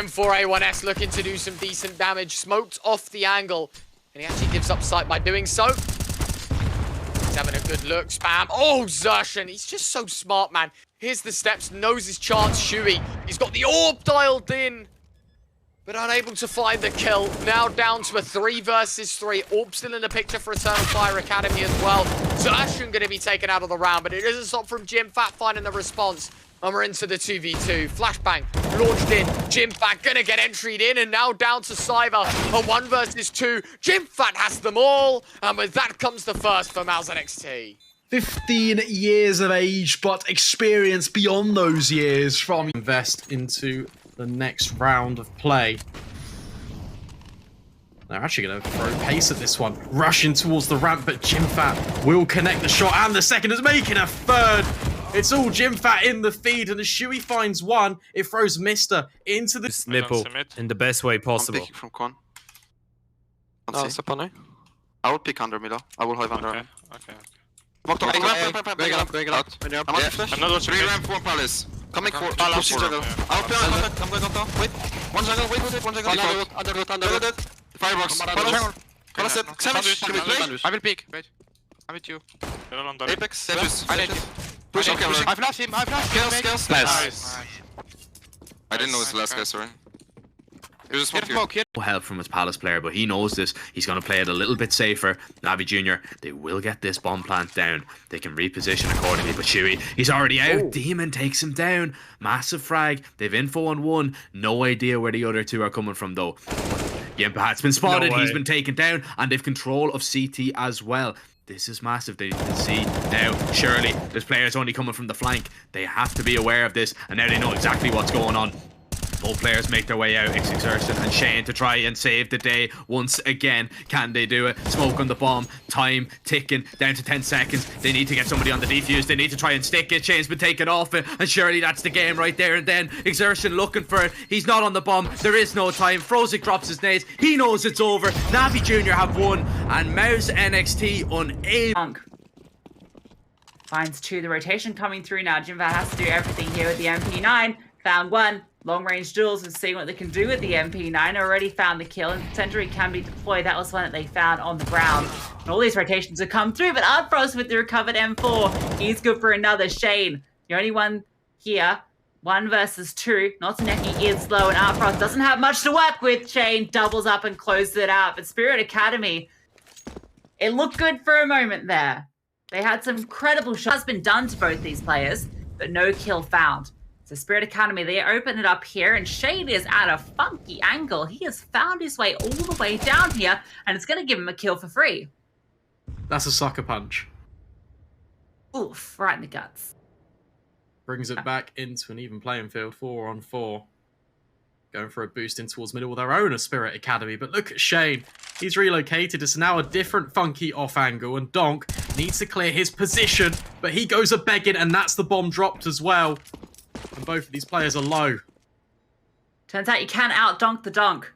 M4A1S looking to do some decent damage. Smoked off the angle. And he actually gives up sight by doing so. He's having a good look. Spam. Oh, Xertion. He's just so smart, man. Here's the steps. Knows his chance. Shuey. He's got the orb dialed in. But unable to find the kill. Now down to a 3 versus 3. Orb still in the picture for Eternal Fire Academy as well. Xertion going to be taken out of the round. But it isn't stop from Jimfat finding the response. And we're into the 2v2. Flashbang launched in. Jimfat gonna get entryed in. And now down to Cyber. A 1 versus 2. Jimfat has them all. And with that comes the first for MOUZ NXT. 15 years of age, but experience beyond those years from invest into the next round of play. They're actually going to throw pace at this one. Rushing towards the ramp, but Jimfat will connect the shot. And the second is making a third. It's all Jimfat in the feed, and as Shuey finds one, it throws Mister into the nipple in the best way possible. I'm picking from Quan. I will pick under middle. I will have under. Okay. Walk Going out. I'm not watching. 3 ramp, 1 palace. Coming for push jungle. I'll play on contact. I'm going on top. Wait. One jungle. Under. Firebox. Palace it. Savage. Can we play? I will peek. Wait. I'm with you. Apex. Savage. Push. I flash him. Kills. Nice. I didn't know it's the last guy, sorry. There's a smoke here. No help from his Palace player, but he knows this. He's going to play it a little bit safer. Navi Jr., they will get this bomb plant down. They can reposition accordingly, but Shuey, he's already out. Oh. Demon takes him down. Massive frag. They've info on 1. No idea where the other 2 are coming from, though. Jimfat's been spotted. He's been taken down, and they've control of CT as well. This is massive. They can see now, surely, there's players only coming from the flank. They have to be aware of this, and now they know exactly what's going on. Both players make their way out. It's Xertion and Shane to try and save the day once again. Can they do it? Smoke on the bomb. Time ticking down to 10 seconds. They need to get somebody on the defuse. They need to try and stick it. Shane's been taken off it, and surely that's the game right there and then. Xertion looking for it. He's not on the bomb. There is no time. Frozik drops his nades. He knows it's over. Navi Jr. have won, and MOUZ NXT unable. Finds 2. The rotation coming through now. Jimfat has to do everything here with the MP9. Found 1. Long-range duels and seeing what they can do with the MP9. Already found the kill, and Sentry can be deployed. That was one that they found on the ground. And all these rotations have come through, but Artfrost with the recovered M4. He's good for another. Shane, the only one here. 1 versus 2. Notineki is slow, and Artfrost doesn't have much to work with. Shane doubles up and closes it out. But Spirit Academy, it looked good for a moment there. They had some incredible shots. Has been done to both these players, but no kill found. So Spirit Academy, they open it up here, and Shade is at a funky angle. He has found his way all the way down here, and it's going to give him a kill for free. That's a sucker punch. Oof, right in the guts. Brings it back into an even playing field, 4-on-4. Going for a boost in towards middle with their own Spirit Academy. But look at Shane. He's relocated. It's now a different funky off angle, and Donk needs to clear his position, but he goes a-begging, and that's the bomb dropped as well. And both of these players are low. Turns out you can out-donk the donk.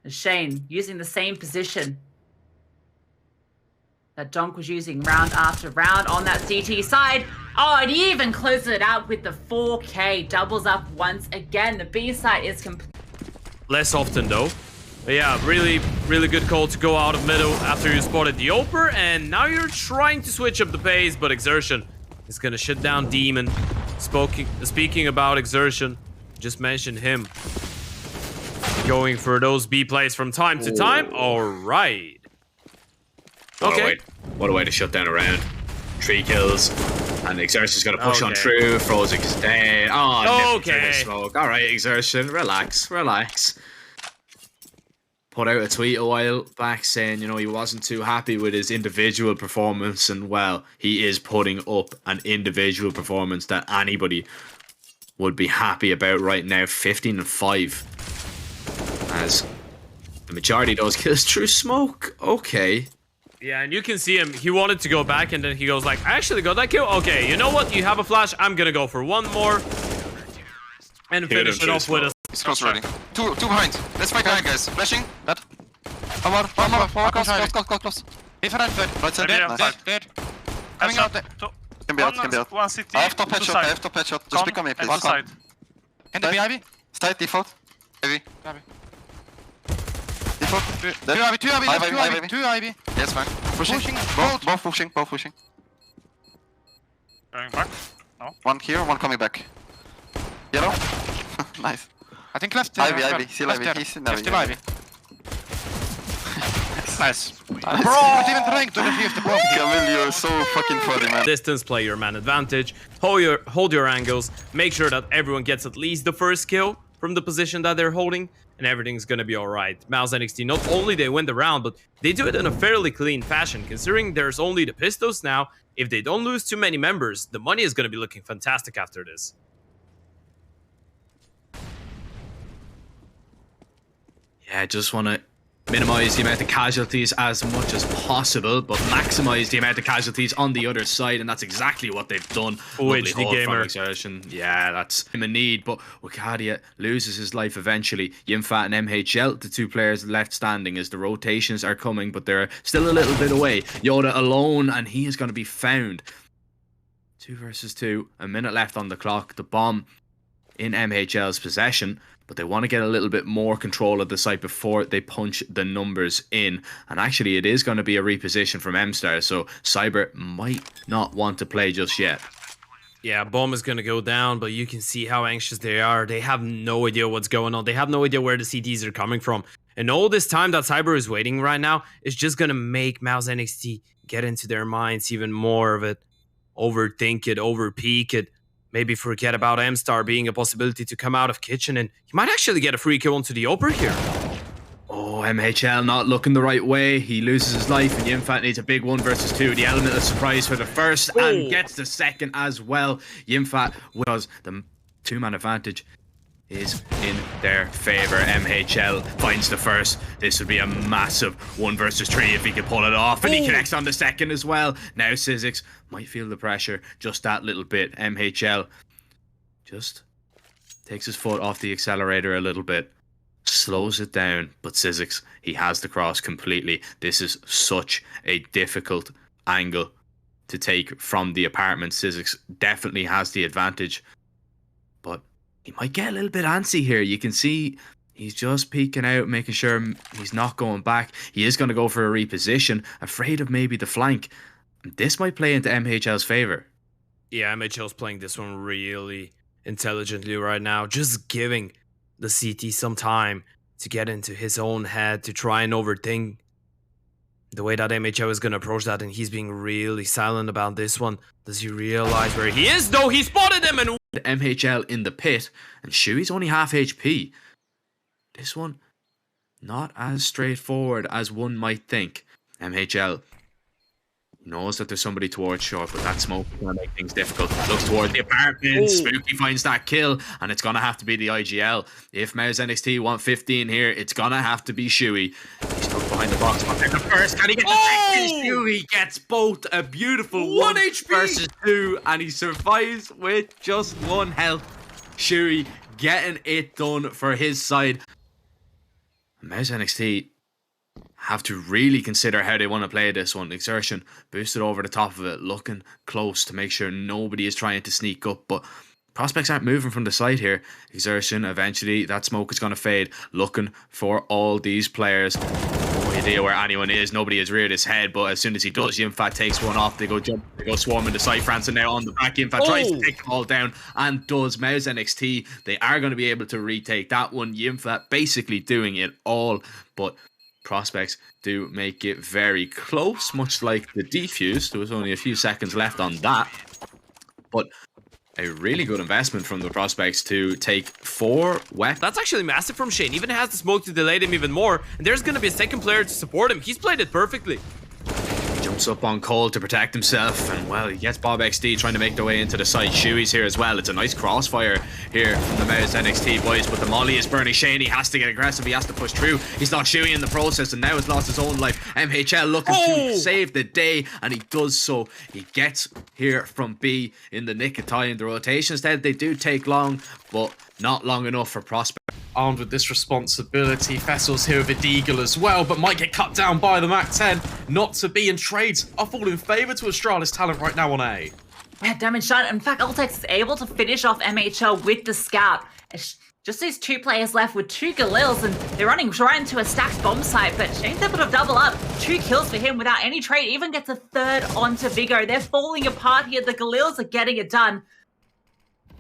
As Shane using the same position that Donk was using round after round on that CT side. Oh, and he even closes it out with the 4K. Doubles up once again. The B side is complete. Less often though. But yeah, really good call to go out of middle after you spotted the Oper, and now you're trying to switch up the pace, but Xertion is gonna shut down Demon. Speaking about Xertion, just mentioned him going for those B plays from time to time. All right. Okay. What a way to shut down a round. 3 kills, and Xertion's going to push on through. Frozik is dead. Oh, okay. Smoke. All right, Xertion, relax. Put out a tweet a while back saying, you know, he wasn't too happy with his individual performance, and well, he is putting up an individual performance that anybody would be happy about right now. 15-5, as the majority of those kills through smoke. Okay. Yeah, and you can see him. He wanted to go back, and then he goes like, I actually got that kill. Okay, you know what? You have a flash. I'm gonna go for one more and finish it off with a. He's close already. Two behind. Let's fight behind, guys. Flashing. Dead. One more. Close. He's right there. Right side. Dead. Coming out there. Can be out. One CT. I have top headshot. Just pick on me, please. One side. Can they be Ivy? Side default. Heavy. Default. Two Ivy. Yes, fine. Pushing. Both pushing. Going back. One here, one coming back. Yellow. Nice. I think left. Ivy. Still Ivy. He's in Still Ivy. Nice. Bro, Nice. I didn't think to defuse the bomb. Camille, you're so fucking funny, man. Distance, play your man advantage, hold your angles, make sure that everyone gets at least the first kill from the position that they're holding, and everything's gonna be alright. MOUZ NXT, not only they win the round, but they do it in a fairly clean fashion, considering there's only the Pistos now. If they don't lose too many members, the money is gonna be looking fantastic after this. Yeah, I just want to minimize the amount of casualties as much as possible, but maximize the amount of casualties on the other side, and that's exactly what they've done. Which Lovely the hold from gamer. Exertion. Yeah, that's him in need, but Wakadia loses his life eventually. Yimfat and MHL, the two players left standing as the rotations are coming, but they're still a little bit away. Yoda alone, and he is going to be found. 2 versus 2, a minute left on the clock. The bomb in MHL's possession, but they want to get a little bit more control of the site before they punch the numbers in. And actually, it is going to be a reposition from M-Star, so Cyber might not want to play just yet. Yeah, bomb is gonna go down, but you can see how anxious they are. They have no idea what's going on. They have no idea where the CTs are coming from. And all this time that Cyber is waiting right now is just gonna make MOUZ NXT get into their minds even more of it. Overthink it, overpeak it. Maybe forget about M-Star being a possibility to come out of kitchen, and he might actually get a free kill onto the Oper here. Oh, MHL not looking the right way. He loses his life, and Yimfat needs a big 1 versus 2. The element of surprise for the first, and gets the second as well. Yimfat, because the 2-man advantage is in their favor. MHL finds the first. This would be a massive 1 versus 3 if he could pull it off, and he connects on the second as well. Now Sizzix might feel the pressure just that little bit. MHL just takes his foot off the accelerator a little bit, slows it down, but Sizzix, he has the cross completely. This is such a difficult angle to take from the apartment. Sizzix definitely has the advantage, but he might get a little bit antsy here. You can see he's just peeking out, making sure he's not going back. He is going to go for a reposition, afraid of maybe the flank. This might play into MHL's favor. Yeah, MHL's playing this one really intelligently right now, just giving the CT some time to get into his own head, to try and overthink the way that MHL is going to approach that, and he's being really silent about this one. Does he realize where he is? No, he spotted him, and MHL in the pit, and Shui's only half HP. This one, not as straightforward as one might think. MHL knows that there's somebody towards short, but that smoke is going to make things difficult. Looks toward the apartment. Spooky finds that kill, and it's going to have to be the IGL. If MOUZ NXT want 15 here, it's going to have to be Shui. He's stuck behind the box. But the first, can he get the second? Shui gets both. A beautiful 1 HP versus 2, and he survives with just 1 health. Shui getting it done for his side. MOUZ NXT have to really consider how they want to play this one. Exertion boosted over the top of it, looking close to make sure nobody is trying to sneak up, but prospects aren't moving from the site here. Exertion, eventually that smoke is going to fade, looking for all these players. No idea where anyone is. Nobody has reared his head, but as soon as he does, Yimfat takes one off. They go swarming the site. Franson now on the back. Yimfat tries to take them all down, and does. MOUZ NXT, they are going to be able to retake that one. Yimfat basically doing it all, but prospects do make it very close, much like the defuse. There was only a few seconds left on that, but a really good investment from the prospects to take 4 weapons. that's actually massive from Shane. Even has the smoke to delay him even more, and there's going to be a second player to support him. He's played it perfectly. Jumps up on Cole to protect himself, and well, he gets Bob XD trying to make their way into the site. Shui's here as well. It's a nice crossfire here from the MOUZ NXT boys, but the molly is burning Shane. He has to get aggressive. He has to push through. He's lost Shui in the process, and now has lost his own life. MHL looking to save the day, and he does so. He gets here from B in the nick of time. The rotations, they do take long, but not long enough for prospect. Armed with this responsibility, Fessel's here with a Deagle as well, but might get cut down by the MAC-10. Not to be, and trades are falling in favour to Astralis talent right now on A. Yeah, damage shot. In fact, Ultex is able to finish off MHL with the scout. Just these 2 players left with 2 Galils, and they're running right into a stacked bomb site, but Shane's able to double up. 2 kills for him without any trade, even gets a 3rd onto Vigo. They're falling apart here. The Galils are getting it done.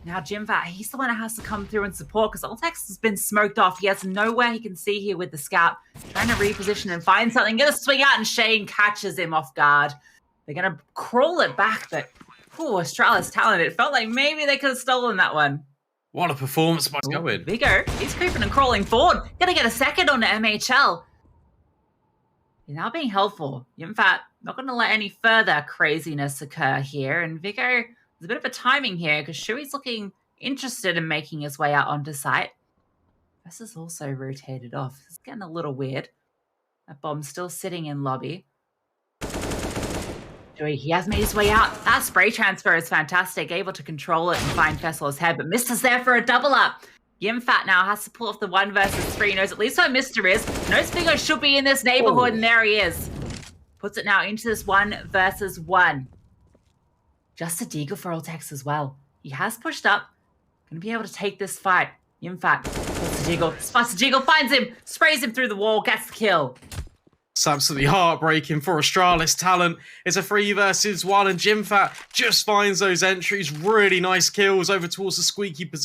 Now Jimvat, he's the one that has to come through and support because Ultex has been smoked off. He has nowhere he can see here with the scout. Trying to reposition and find something. Gonna swing out and Shane catches him off guard. They're gonna crawl it back, but Astralis talent. It felt like maybe they could have stolen that one. What a performance by going. Vigo, he's creeping and crawling forward. Gonna get a 2nd on the MHL. He's now being helpful. Yimfat not gonna let any further craziness occur here. And Vigo, there's a bit of a timing here because Shui's looking interested in making his way out onto site. This is also rotated off. It's getting a little weird. That bomb's still sitting in lobby. He has made his way out. That spray transfer is fantastic. Able to control it and find Fessel's head, but Mister's there for a double up. Yimfat now has to pull off the 1 versus 3. Knows at least where Mister is. Knows Vigo should be in this neighborhood, and there he is. Puts it now into this 1 versus 1. Just a deagle for Ultex as well. He has pushed up. Gonna be able to take this fight. Yimfat spots the deagle. Spots the deagle, finds him, sprays him through the wall, gets the kill. It's absolutely heartbreaking for Astralis talent. It's a 3 versus 1 and Jimfat just finds those entries. Really nice kills over towards the squeaky position.